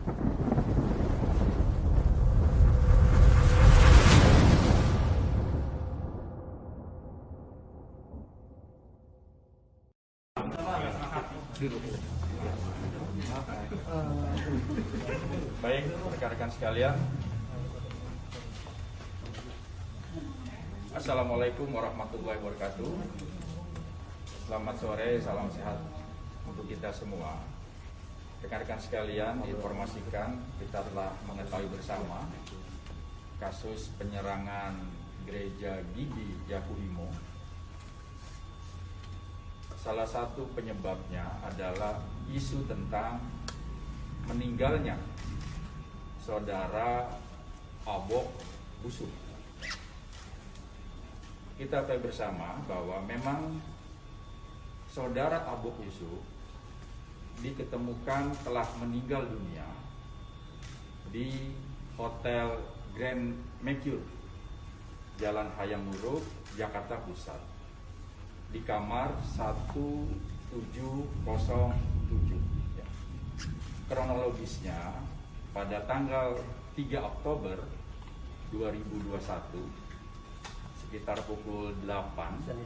Baik, rekan-rekan sekalian, Assalamualaikum warahmatullahi wabarakatuh. Selamat sore, salam sehat untuk kita semua. Rekan-rekan sekalian, diinformasikan kita telah mengetahui bersama kasus penyerangan gereja Gigi Yakuhimo. Salah satu penyebabnya adalah isu tentang meninggalnya saudara Abok Busuk. Kita tahu bersama bahwa memang saudara Abok Busuk diketemukan telah meninggal dunia di Hotel Grand Mercure, Jalan Hayam Wuruk, Jakarta Pusat, di kamar 1707. Kronologisnya, pada tanggal 3 Oktober 2021 sekitar pukul 8,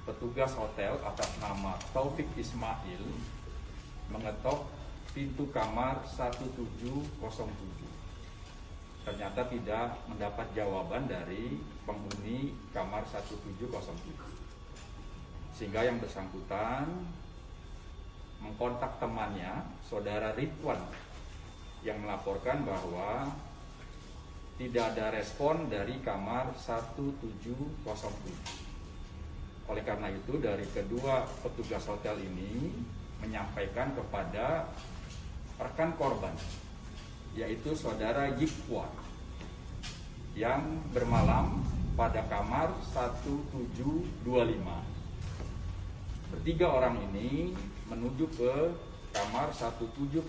petugas hotel atas nama Taufik Ismail mengetok pintu kamar 1707. Ternyata tidak mendapat jawaban dari penghuni kamar 1707. Sehingga yang bersangkutan mengkontak temannya, saudara Ridwan, yang melaporkan bahwa tidak ada respon dari kamar 1707. Oleh karena itu, dari kedua petugas hotel ini menyampaikan kepada rekan korban, yaitu saudara Yikwa, yang bermalam pada kamar 1725. Bertiga orang ini menuju ke kamar 1707.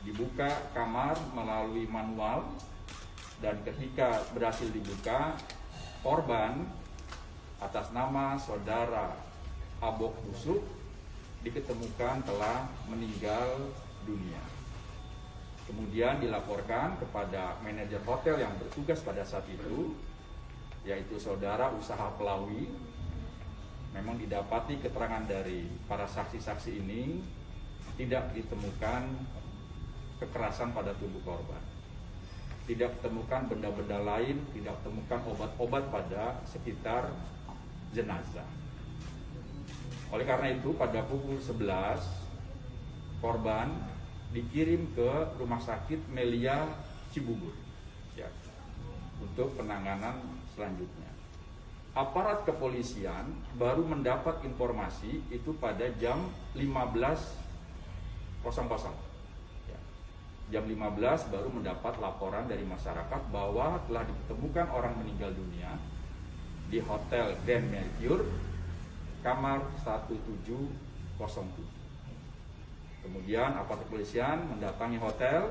Dibuka kamar melalui manual, dan ketika berhasil dibuka, korban atas nama saudara Abok Busuk diketemukan telah meninggal dunia. Kemudian dilaporkan kepada manajer hotel yang bertugas pada saat itu, yaitu saudara Usaha Pelawi. Memang didapati keterangan dari para saksi-saksi ini tidak ditemukan kekerasan pada tubuh korban, tidak ditemukan benda-benda lain, tidak ditemukan obat-obat pada sekitar jenazah. Oleh karena itu, pada pukul 11 korban dikirim ke Rumah Sakit Melia Cibubur ya, untuk penanganan selanjutnya. Aparat kepolisian baru mendapat informasi itu pada jam 15.00. Ya. Jam 15 baru mendapat laporan dari masyarakat bahwa telah ditemukan orang meninggal dunia di Hotel Grand Mercure, kamar 1707. Kemudian aparat kepolisian mendatangi hotel,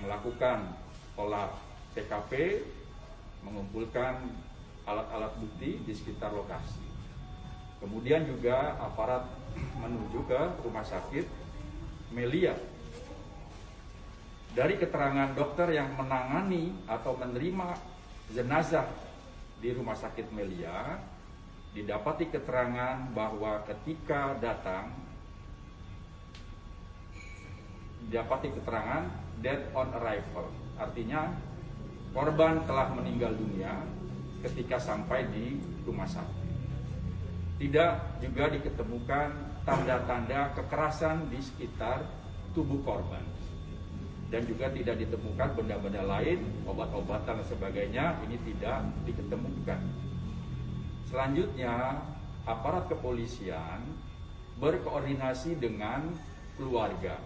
melakukan olah TKP, mengumpulkan alat-alat bukti di sekitar lokasi. Kemudian juga aparat menuju ke Rumah Sakit Melia. Dari keterangan dokter yang menangani atau menerima jenazah di Rumah Sakit Melia, didapati keterangan bahwa ketika datang, didapati keterangan dead on arrival, artinya korban telah meninggal dunia ketika sampai di rumah sakit. Tidak juga diketemukan tanda-tanda kekerasan di sekitar tubuh korban, dan juga tidak ditemukan benda-benda lain, obat-obatan dan sebagainya, ini tidak diketemukan. Selanjutnya, aparat kepolisian berkoordinasi dengan keluarga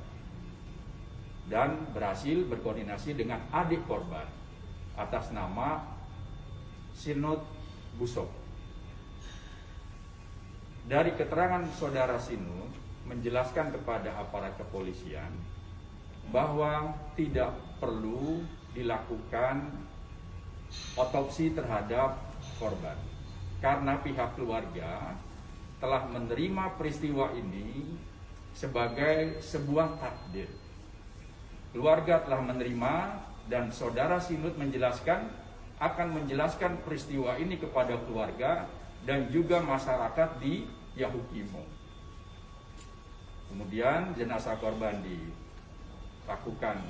dan berhasil berkoordinasi dengan adik korban atas nama Sinut Busok. Dari keterangan saudara Sinut menjelaskan kepada aparat kepolisian bahwa tidak perlu dilakukan otopsi terhadap korban karena pihak keluarga telah menerima peristiwa ini sebagai sebuah takdir. Keluarga telah menerima dan saudara Sinut akan menjelaskan peristiwa ini kepada keluarga dan juga masyarakat di Yahukimo. Kemudian jenazah korban dilakukan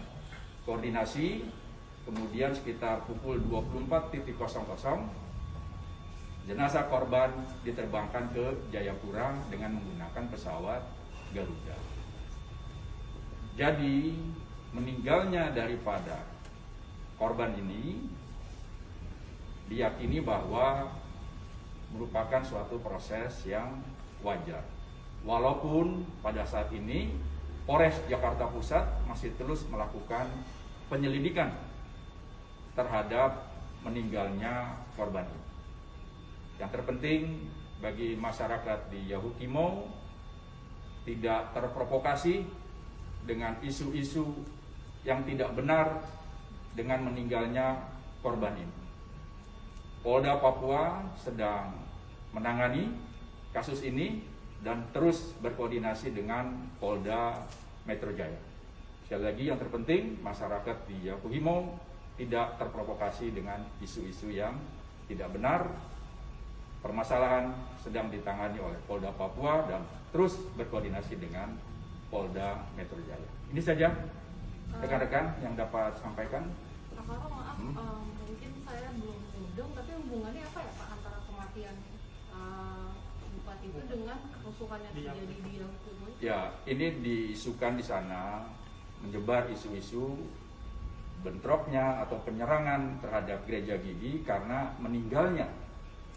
koordinasi, kemudian sekitar pukul 24.00 jenazah korban diterbangkan ke Jayapura dengan menggunakan pesawat Garuda. Jadi meninggalnya daripada korban ini diyakini bahwa merupakan suatu proses yang wajar. Walaupun pada saat ini Polres Jakarta Pusat masih terus melakukan penyelidikan terhadap meninggalnya korban ini. Yang terpenting bagi masyarakat di Yahukimo tidak terprovokasi dengan isu-isu yang tidak benar dengan meninggalnya korban ini. Polda Papua sedang menangani kasus ini dan terus berkoordinasi dengan Polda Metro Jaya. Sekali lagi yang terpenting masyarakat di Yahukimo tidak terprovokasi dengan isu-isu yang tidak benar. Permasalahan sedang ditangani oleh Polda Papua dan terus berkoordinasi dengan Polda Metro Jaya. Ini saja rekan-rekan yang dapat sampaikan. Pak Karo, maaf, mungkin saya belum mudeng, tapi hubungannya apa ya Pak antara kematian Bupati itu dengan kerusuhan yang terjadi di Yahukimo? Ya, ini diisukan di sana menyebar isu-isu bentroknya atau penyerangan terhadap gereja Gigi karena meninggalnya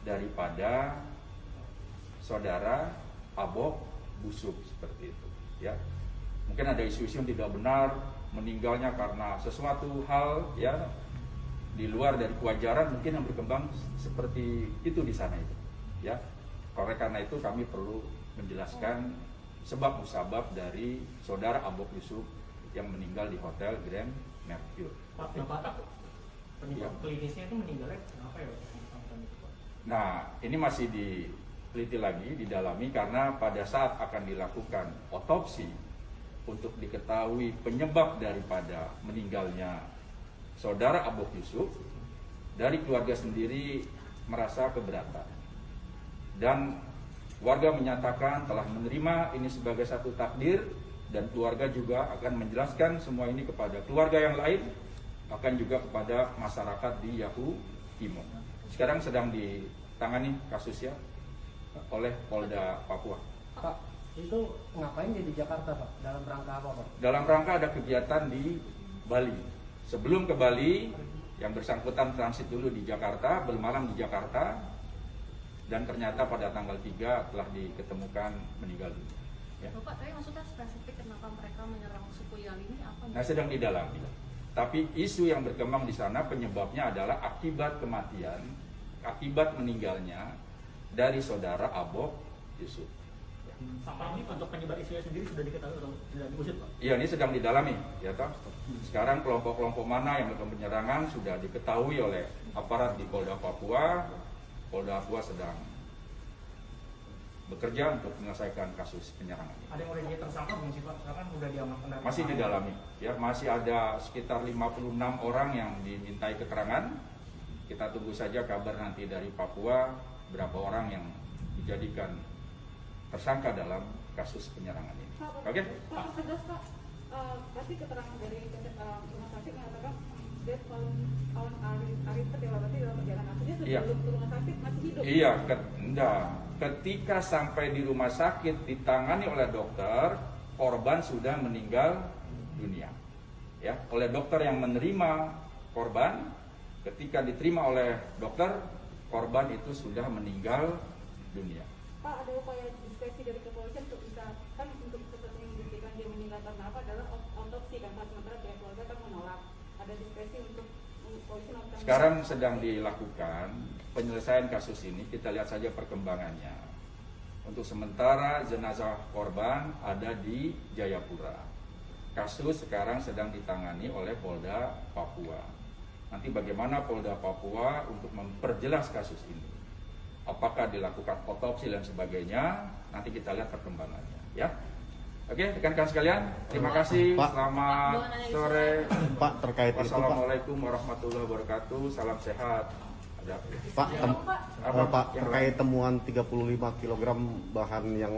daripada saudara Abok Busuk seperti itu. Ya, mungkin ada isu-isu yang tidak benar meninggalnya karena sesuatu hal ya di luar dari kewajaran mungkin yang berkembang seperti itu di sana itu. Ya, oleh karena itu kami perlu menjelaskan sebab musabab dari saudara Abok Busuk yang meninggal di Hotel Grand Mercure. Pak, penyebab klinisnya itu meninggalnya kenapa ya? Nah, ini masih diteliti lagi, didalami karena pada saat akan dilakukan otopsi untuk diketahui penyebab daripada meninggalnya saudara Abok Yusuf, dari keluarga sendiri merasa keberatan. Dan warga menyatakan telah menerima ini sebagai satu takdir dan keluarga juga akan menjelaskan semua ini kepada keluarga yang lain, bahkan juga kepada masyarakat di Yahukimo. Sekarang sedang ditangani kasusnya oleh Polda Papua. Pak, itu ngapain dia di Jakarta Pak? Dalam rangka apa Pak? Dalam rangka ada kegiatan di Bali. Sebelum ke Bali, yang bersangkutan transit dulu di Jakarta, bermalam di Jakarta, dan ternyata pada tanggal 3 telah diketemukan meninggal dunia. Ya. Bapak, tapi maksudnya spesifik kenapa mereka menyerang suku Yali ini apa? Nah, sedang didalami. Tapi isu yang berkembang di sana penyebabnya adalah akibat kematian, akibat meninggalnya dari saudara Abok Yusuf. Sampai ini untuk penyebab isunya sendiri sudah diketahui atau sudah diusut Pak? Iya, ini sedang didalami, ya toh. Sekarang kelompok-kelompok mana yang melakukan penyerangan sudah diketahui oleh aparat di Polda Papua. Polda Papua sedang bekerja untuk menyelesaikan kasus penyerangan ini. Ada yang udah jadi tersangka belum sih Pak? Sekarang udah diamankan. Masih didalami, ya masih ada sekitar 56 orang yang dimintai keterangan. Kita tunggu saja kabar nanti dari Papua berapa orang yang dijadikan tersangka dalam kasus penyerangan ini. Oke? Pak, tegas Pak, pasti keterangan dari rumah sakit mengatakan dia tahun Arif berarti dalam perjalanan aslinya sebelum ke rumah sakit masih hidup. Iya, ketika sampai di rumah sakit ditangani oleh dokter, korban sudah meninggal dunia. Ya, oleh dokter yang menerima korban, ketika diterima oleh dokter, korban itu sudah meninggal dunia. Pak, ada upaya diskresi dari kepolisian untuk bisa kan untuk seperti membuktikan dia meninggal karena apa adalah otopsi kan Pak, sementara pihak keluarga kan menolak. Ada diskresi untuk polisi melakukan. Sekarang sedang dilakukan penyelesaian kasus ini, kita lihat saja perkembangannya. Untuk sementara jenazah korban ada di Jayapura. Kasus sekarang sedang ditangani oleh Polda Papua. Nanti bagaimana Polda Papua untuk memperjelas kasus ini? Apakah dilakukan otopsi dan sebagainya? Nanti kita lihat perkembangannya, ya. Oke, rekan-rekan sekalian, terima kasih. Pak. Selamat sore. Pak, terkait itu Pak, Wassalamualaikum warahmatullahi wabarakatuh. Salam sehat. Ada. Pak, Apa, Pak yang terkait temuan 35 kg bahan yang